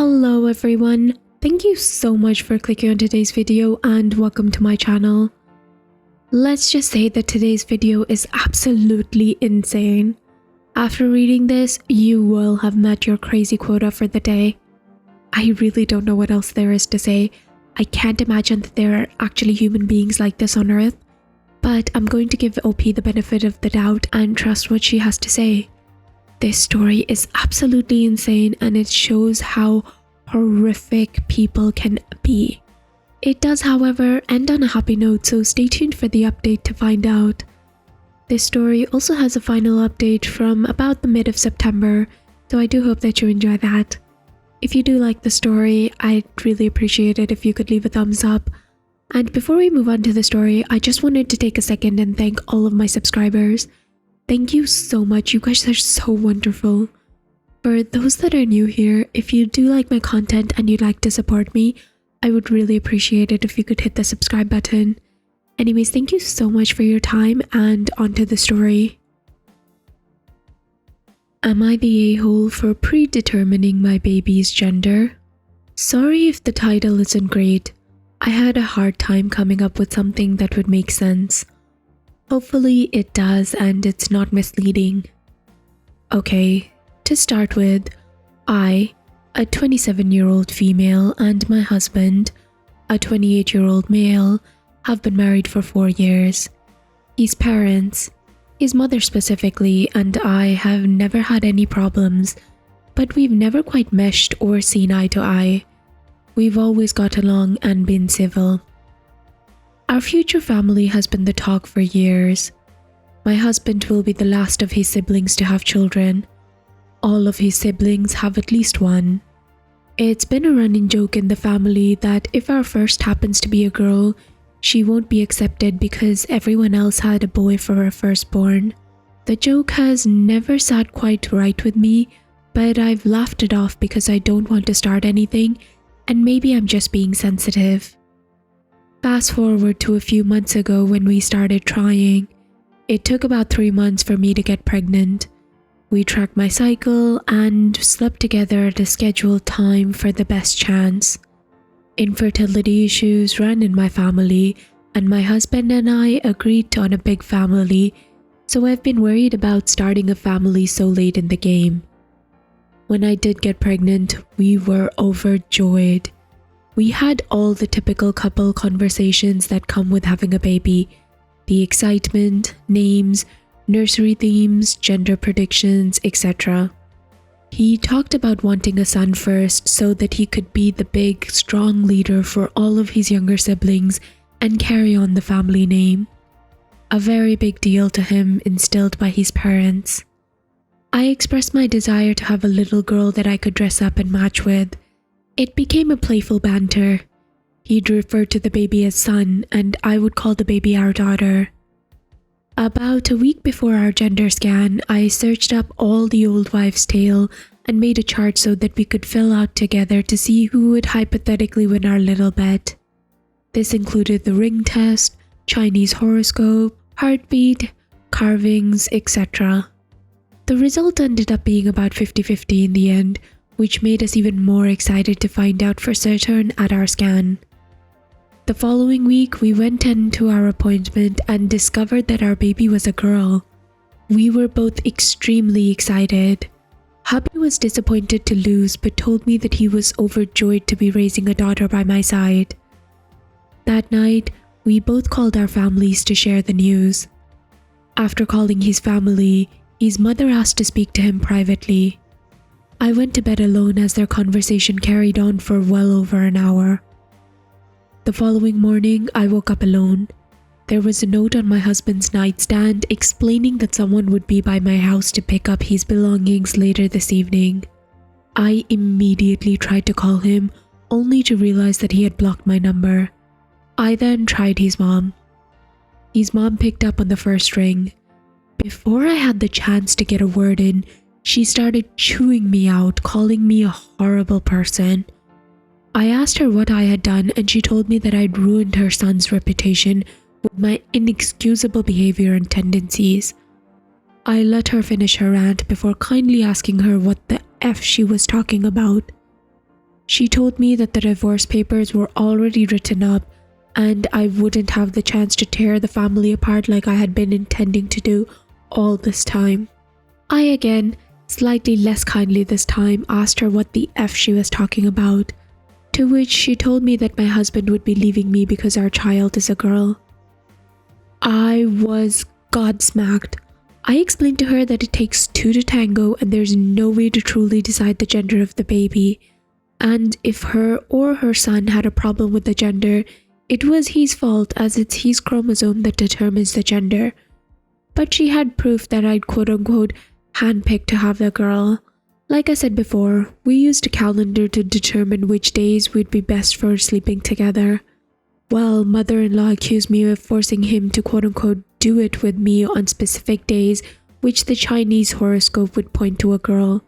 Hello everyone, thank you so much for clicking on today's video and welcome to my channel. Let's just say that today's video is absolutely insane. After reading this, you will have met your crazy quota for the day. I really don't know what else there is to say. I can't imagine that there are actually human beings like this on Earth, but I'm going to give OP the benefit of the doubt and trust what she has to say. This story is absolutely insane and it shows how horrific people can be. It does, however, end on a happy note, so stay tuned for the update to find out. This story also has a final update from about the mid of September, so I do hope that you enjoy that. If you do like the story, I'd really appreciate it if you could leave a thumbs up. And before we move on to the story, I just wanted to take a second and thank all of my subscribers. Thank you so much, you guys are so wonderful. For those that are new here, if you do like my content and you'd like to support me, I would really appreciate it if you could hit the subscribe button. Anyways, thank you so much for your time and onto the story. Am I the a-hole for predetermining my baby's gender? Sorry if the title isn't great. I had a hard time coming up with something that would make sense. Hopefully it does and it's not misleading. Okay, to start with, I, a 27-year-old female, and my husband, a 28-year-old male, have been married for 4 years. His parents, his mother specifically, and I have never had any problems, but we've never quite meshed or seen eye to eye. We've always got along and been civil. Our future family has been the talk for years. My husband will be the last of his siblings to have children. All of his siblings have at least one. It's been a running joke in the family that if our first happens to be a girl, she won't be accepted because everyone else had a boy for her firstborn. The joke has never sat quite right with me, but I've laughed it off because I don't want to start anything, and maybe I'm just being sensitive. Fast forward to a few months ago when we started trying. It took about 3 months for me to get pregnant. We tracked my cycle and slept together at a scheduled time for the best chance. Infertility issues ran in my family, and my husband and I agreed on a big family, so I've been worried about starting a family so late in the game. When I did get pregnant, we were overjoyed. We had all the typical couple conversations that come with having a baby. The excitement, names, nursery themes, gender predictions, etc. He talked about wanting a son first so that he could be the big, strong leader for all of his younger siblings and carry on the family name. A very big deal to him, instilled by his parents. I expressed my desire to have a little girl that I could dress up and match with. It became a playful banter. He'd refer to the baby as son, and I would call the baby our daughter. About a week before our gender scan, I searched up all the old wives' tale and made a chart so that we could fill out together to see who would hypothetically win our little bet. This included the ring test, Chinese horoscope, heartbeat, carvings, etc. The result ended up being about 50-50 in the end, which made us even more excited to find out for certain at our scan. The following week, we went into our appointment and discovered that our baby was a girl. We were both extremely excited. Hubby was disappointed to lose but told me that he was overjoyed to be raising a daughter by my side. That night, we both called our families to share the news. After calling his family, his mother asked to speak to him privately. I went to bed alone as their conversation carried on for well over an hour. The following morning, I woke up alone. There was a note on my husband's nightstand explaining that someone would be by my house to pick up his belongings later this evening. I immediately tried to call him, only to realize that he had blocked my number. I then tried his mom. His mom picked up on the first ring. Before I had the chance to get a word in, she started chewing me out, calling me a horrible person. I asked her what I had done and she told me that I'd ruined her son's reputation with my inexcusable behavior and tendencies. I let her finish her rant before kindly asking her what the F she was talking about. She told me that the divorce papers were already written up and I wouldn't have the chance to tear the family apart like I had been intending to do all this time. I again, slightly less kindly this time, asked her what the F she was talking about, to which she told me that my husband would be leaving me because our child is a girl. I was godsmacked. I explained to her that it takes two to tango and there's no way to truly decide the gender of the baby, and if her or her son had a problem with the gender, it was his fault as it's his chromosome that determines the gender. But she had proof that I'd quote-unquote handpicked to have the girl. Like I said before, we used a calendar to determine which days would be best for sleeping together. Well, mother-in-law accused me of forcing him to quote-unquote do it with me on specific days, which the Chinese horoscope would point to a girl.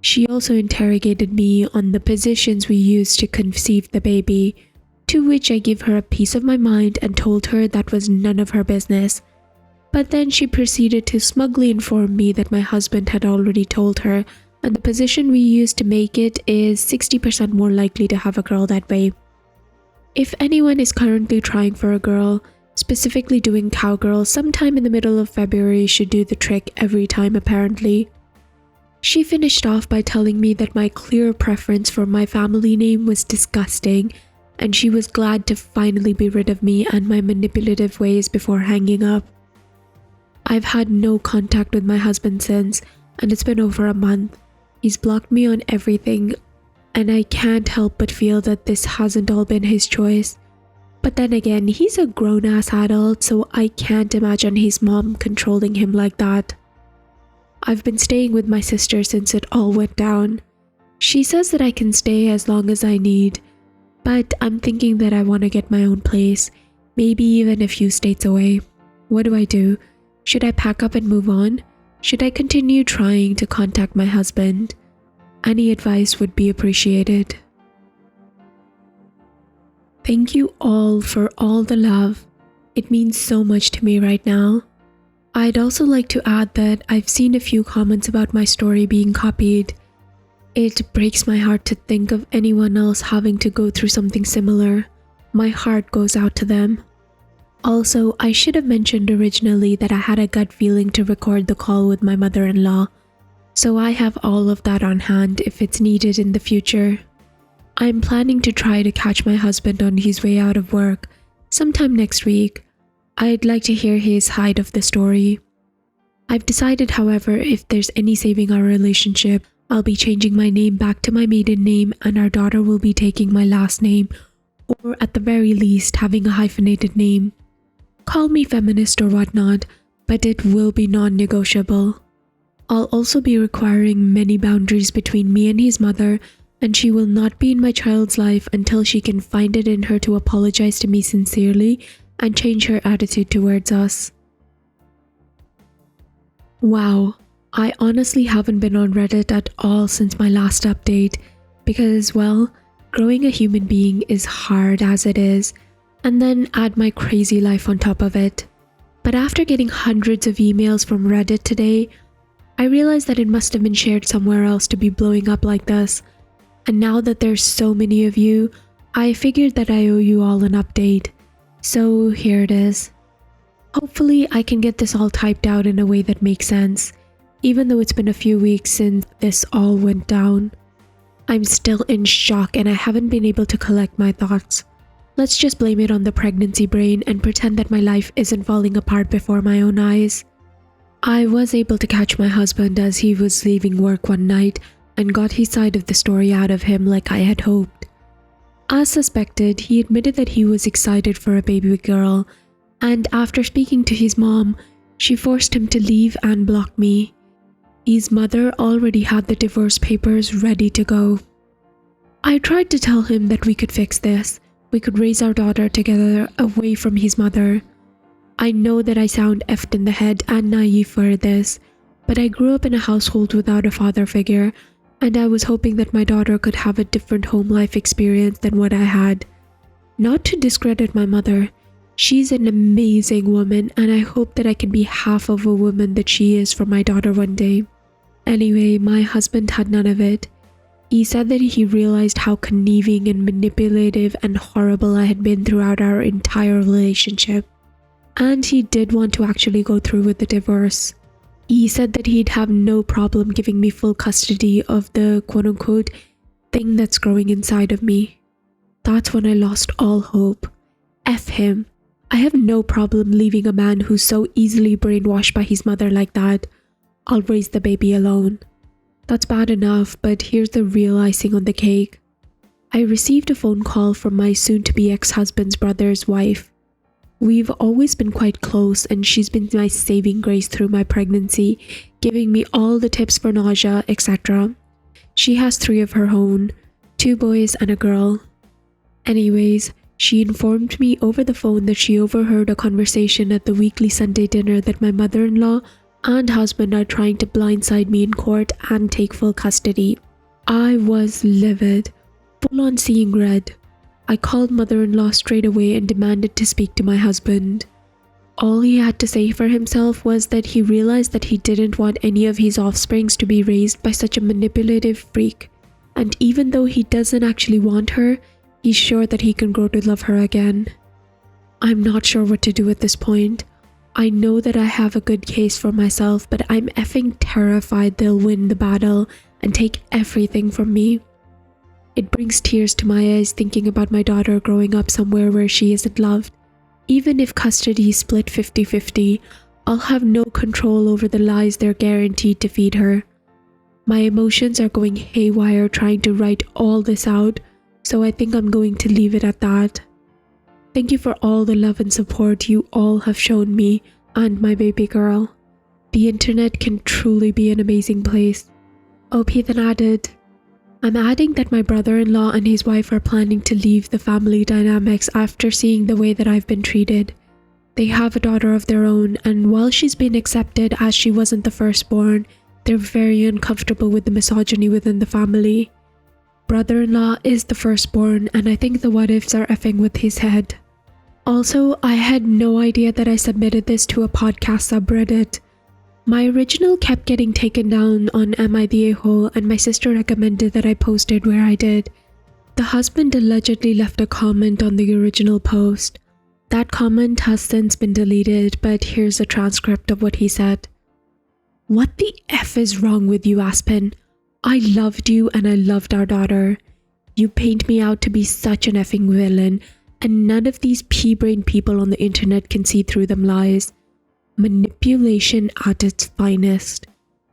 She also interrogated me on the positions we used to conceive the baby, to which I gave her a piece of my mind and told her that was none of her business. But then she proceeded to smugly inform me that my husband had already told her, and the position we used to make it is 60% more likely to have a girl that way. If anyone is currently trying for a girl, specifically doing cowgirl, sometime in the middle of February should do the trick every time apparently. She finished off by telling me that my clear preference for my family name was disgusting, and she was glad to finally be rid of me and my manipulative ways before hanging up. I've had no contact with my husband since, and it's been over a month. He's blocked me on everything, and I can't help but feel that this hasn't all been his choice. But then again, he's a grown-ass adult, so I can't imagine his mom controlling him like that. I've been staying with my sister since it all went down. She says that I can stay as long as I need, but I'm thinking that I want to get my own place, maybe even a few states away. What do I do? Should I pack up and move on? Should I continue trying to contact my husband? Any advice would be appreciated. Thank you all for all the love. It means so much to me right now. I'd also like to add that I've seen a few comments about my story being copied. It breaks my heart to think of anyone else having to go through something similar. My heart goes out to them. Also, I should have mentioned originally that I had a gut feeling to record the call with my mother-in-law, so I have all of that on hand if it's needed in the future. I'm planning to try to catch my husband on his way out of work sometime next week. I'd like to hear his side of the story. I've decided, however, if there's any saving our relationship, I'll be changing my name back to my maiden name and our daughter will be taking my last name, or at the very least having a hyphenated name. Call me feminist or whatnot, but it will be non-negotiable. I'll also be requiring many boundaries between me and his mother, and she will not be in my child's life until she can find it in her to apologize to me sincerely and change her attitude towards us. Wow, I honestly haven't been on Reddit at all since my last update because, well, growing a human being is hard as it is, and then add my crazy life on top of it. But after getting hundreds of emails from Reddit today, I realized that it must have been shared somewhere else to be blowing up like this. And now that there's so many of you, I figured that I owe you all an update. So here it is. Hopefully I can get this all typed out in a way that makes sense, even though it's been a few weeks since this all went down. I'm still in shock and I haven't been able to collect my thoughts. Let's just blame it on the pregnancy brain and pretend that my life isn't falling apart before my own eyes. I was able to catch my husband as he was leaving work one night and got his side of the story out of him like I had hoped. As suspected, he admitted that he was excited for a baby girl, and after speaking to his mom, she forced him to leave and block me. His mother already had the divorce papers ready to go. I tried to tell him that we could fix this. We could raise our daughter together away from his mother. I know that I sound effed in the head and naive for this, but I grew up in a household without a father figure, and I was hoping that my daughter could have a different home life experience than what I had. Not to discredit my mother, she's an amazing woman, and I hope that I can be half of a woman that she is for my daughter one day. Anyway, my husband had none of it. He said that he realized how conniving and manipulative and horrible I had been throughout our entire relationship. And he did want to actually go through with the divorce. He said that he'd have no problem giving me full custody of the quote-unquote thing that's growing inside of me. That's when I lost all hope. F him. I have no problem leaving a man who's so easily brainwashed by his mother like that. I'll raise the baby alone. That's bad enough, but here's the real icing on the cake. I received a phone call from my soon-to-be ex-husband's brother's wife. We've always been quite close, and she's been my saving grace through my pregnancy, giving me all the tips for nausea, etc. She has 3 of her own, 2 boys and a girl. Anyways, she informed me over the phone that she overheard a conversation at the weekly Sunday dinner that my mother-in-law and husband are trying to blindside me in court and take full custody. I was livid, full on seeing red. I called mother-in-law straight away and demanded to speak to my husband. All he had to say for himself was that he realized that he didn't want any of his offsprings to be raised by such a manipulative freak, and even though he doesn't actually want her, he's sure that he can grow to love her again. I'm not sure what to do at this point. I know that I have a good case for myself, but I'm effing terrified they'll win the battle and take everything from me. It brings tears to my eyes thinking about my daughter growing up somewhere where she isn't loved. Even if custody is split 50-50, I'll have no control over the lies they're guaranteed to feed her. My emotions are going haywire trying to write all this out, so I think I'm going to leave it at that. Thank you for all the love and support you all have shown me and my baby girl. The internet can truly be an amazing place. OP then added, I'm adding that my brother-in-law and his wife are planning to leave the family dynamics after seeing the way that I've been treated. They have a daughter of their own, and while she's been accepted as she wasn't the firstborn, they're very uncomfortable with the misogyny within the family. Brother-in-law is the firstborn, and I think the what-ifs are effing with his head. Also, I had no idea that I submitted this to a podcast subreddit. My original kept getting taken down on Am I the A-hole, and my sister recommended that I posted where I did. The husband allegedly left a comment on the original post. That comment has since been deleted, but here's a transcript of what he said. What the F is wrong with you, Aspen? I loved you and I loved our daughter. You paint me out to be such an effing villain, and none of these pea-brained people on the internet can see through them lies. Manipulation at its finest.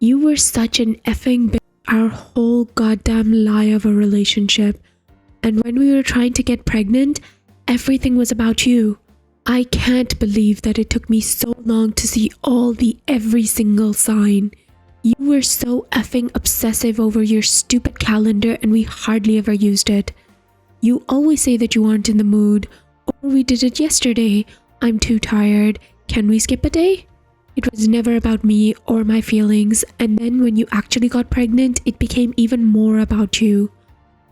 You were such an effing bitch our whole goddamn lie of a relationship. And when we were trying to get pregnant, everything was about you. I can't believe that it took me so long to see every single sign. You were so effing obsessive over your stupid calendar and we hardly ever used it. You always say that you aren't in the mood, or we did it yesterday. I'm too tired. Can we skip a day? It was never about me or my feelings, and then when you actually got pregnant, it became even more about you.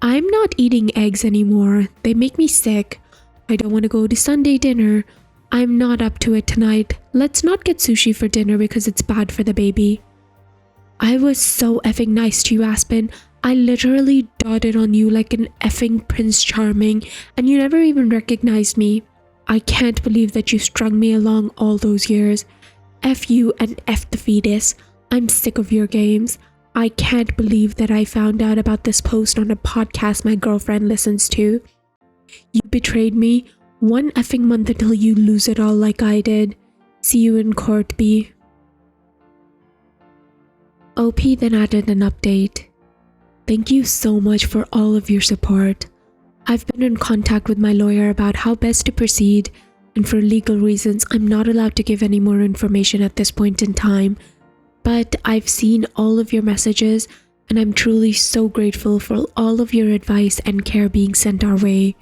I'm not eating eggs anymore. They make me sick. I don't want to go to Sunday dinner. I'm not up to it tonight. Let's not get sushi for dinner because it's bad for the baby. I was so effing nice to you, Aspen. I literally dotted on you like an effing Prince Charming, and you never even recognized me. I can't believe that you strung me along all those years. F you and F the fetus. I'm sick of your games. I can't believe that I found out about this post on a podcast my girlfriend listens to. You betrayed me. 1 effing month until you lose it all like I did. See you in court, B. OP then added an update. Thank you so much for all of your support. I've been in contact with my lawyer about how best to proceed, and for legal reasons, I'm not allowed to give any more information at this point in time. But I've seen all of your messages, and I'm truly so grateful for all of your advice and care being sent our way.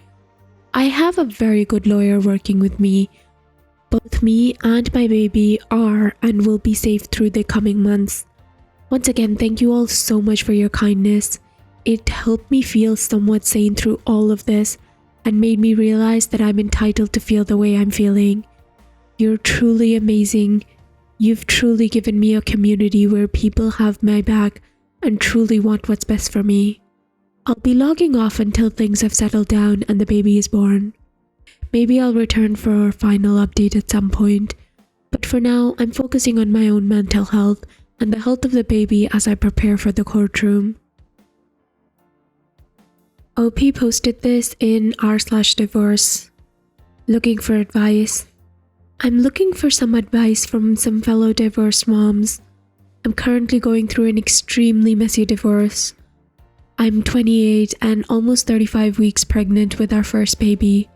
I have a very good lawyer working with me. Both me and my baby are and will be safe through the coming months. Once again, thank you all so much for your kindness. It helped me feel somewhat sane through all of this and made me realize that I'm entitled to feel the way I'm feeling. You're truly amazing. You've truly given me a community where people have my back and truly want what's best for me. I'll be logging off until things have settled down and the baby is born. Maybe I'll return for a final update at some point, but for now I'm focusing on my own mental health and the health of the baby as I prepare for the courtroom. OP posted this in r/divorce, looking for advice. I'm looking for some advice from some fellow divorced moms. I'm currently going through an extremely messy divorce. I'm 28 and almost 35 weeks pregnant with our first baby.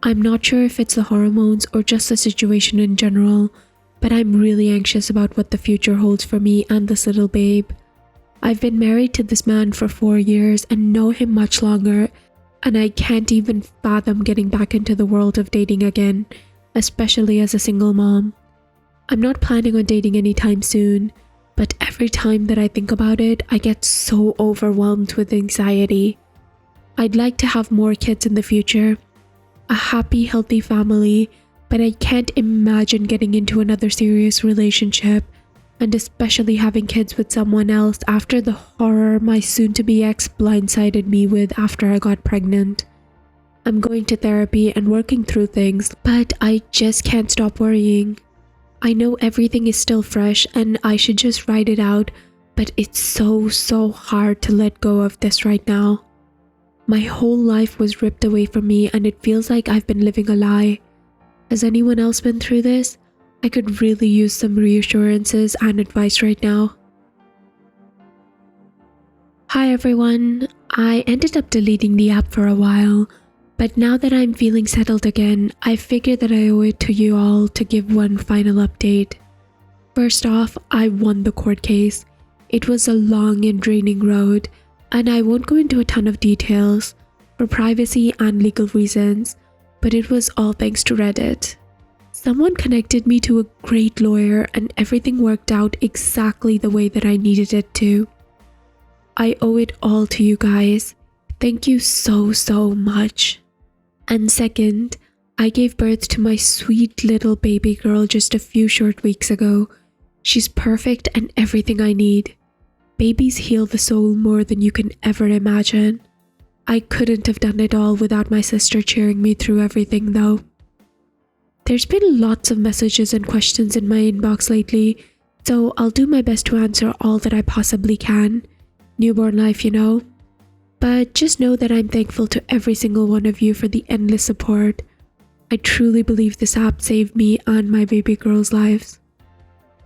I'm not sure if it's the hormones or just the situation in general, but I'm really anxious about what the future holds for me and this little babe. I've been married to this man for 4 years and know him much longer, and I can't even fathom getting back into the world of dating again, especially as a single mom. I'm not planning on dating anytime soon, but every time that I think about it, I get so overwhelmed with anxiety. I'd like to have more kids in the future, a happy, healthy family, but I can't imagine getting into another serious relationship, and especially having kids with someone else after the horror my soon-to-be ex blindsided me with after I got pregnant. I'm going to therapy and working through things, but I just can't stop worrying. I know everything is still fresh and I should just write it out, but it's so hard to let go of this right now. My whole life was ripped away from me and it feels like I've been living a lie. Has anyone else been through this? I could really use some reassurances and advice right now. Hi everyone, I ended up deleting the app for a while, but now that I'm feeling settled again, I figured that I owe it to you all to give one final update. First off, I won the court case. It was a long and draining road, and I won't go into a ton of details for privacy and legal reasons, but it was all thanks to Reddit. Someone connected me to a great lawyer and everything worked out exactly the way that I needed it to. I owe it all to you guys. Thank you so much. And second, I gave birth to my sweet little baby girl just a few short weeks ago. She's perfect and everything I need. Babies heal the soul more than you can ever imagine. I couldn't have done it all without my sister cheering me through everything though. There's been lots of messages and questions in my inbox lately, so I'll do my best to answer all that I possibly can. Newborn life, you know. But just know that I'm thankful to every single one of you for the endless support. I truly believe this app saved me and my baby girl's lives.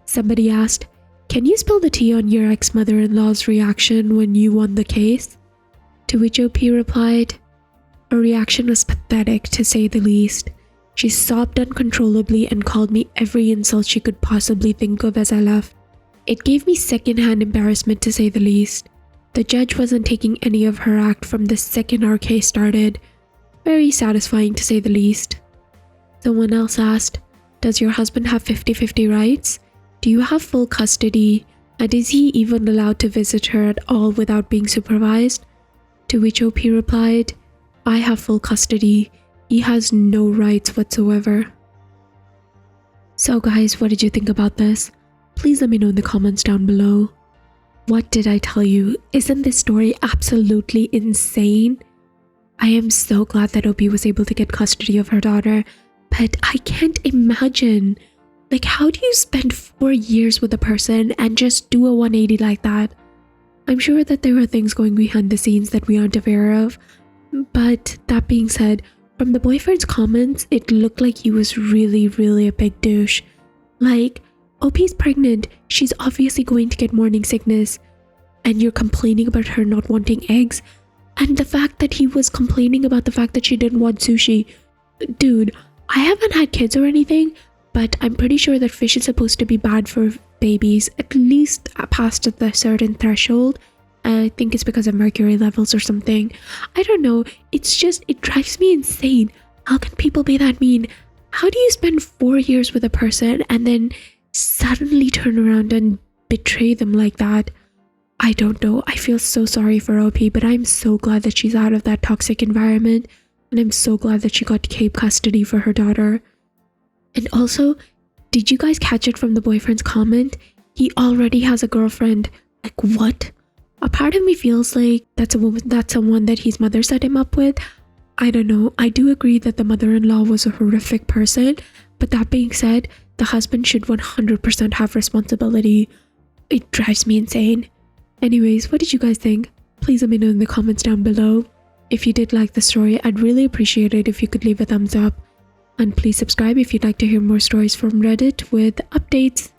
Somebody asked, can you spill the tea on your ex-mother-in-law's reaction when you won the case? To which OP replied, her reaction was pathetic to say the least. She sobbed uncontrollably and called me every insult she could possibly think of as I left. It gave me secondhand embarrassment to say the least. The judge wasn't taking any of her act from the second our case started. Very satisfying to say the least. Someone else asked, does your husband have 50-50 rights? Do you have full custody? And is he even allowed to visit her at all without being supervised? To which OP replied, I have full custody. He has no rights whatsoever. So guys, what did you think about this? Please let me know in the comments down below. What did I tell you? Isn't this story absolutely insane? I am so glad that OP was able to get custody of her daughter, but I can't imagine. Like, how do you spend 4 years with a person and just do a 180 like that? I'm sure that there are things going behind the scenes that we aren't aware of, but that being said, from the boyfriend's comments, it looked like he was really a big douche. Like, OP's pregnant, she's obviously going to get morning sickness, and you're complaining about her not wanting eggs, and the fact that he was complaining about the fact that she didn't want sushi. Dude, I haven't had kids or anything, but I'm pretty sure that fish is supposed to be bad for babies, at least past a certain threshold. I think it's because of mercury levels or something. I don't know, it's just, it drives me insane. How can people be that mean? How do you spend 4 years with a person and then suddenly turn around and betray them like that? I don't know. I feel so sorry for OP, but I'm so glad that she's out of that toxic environment, and I'm so glad that she got to keep custody for her daughter. And also, did you guys catch it from the boyfriend's comment? He already has a girlfriend. Like, what? A part of me feels like that's someone that his mother set him up with. I don't know. I do agree that the mother-in-law was a horrific person, but that being said, the husband should 100% have responsibility. It drives me insane. Anyways, what did you guys think? Please let me know in the comments down below. If you did like the story, I'd really appreciate it if you could leave a thumbs up. And please subscribe if you'd like to hear more stories from Reddit with updates.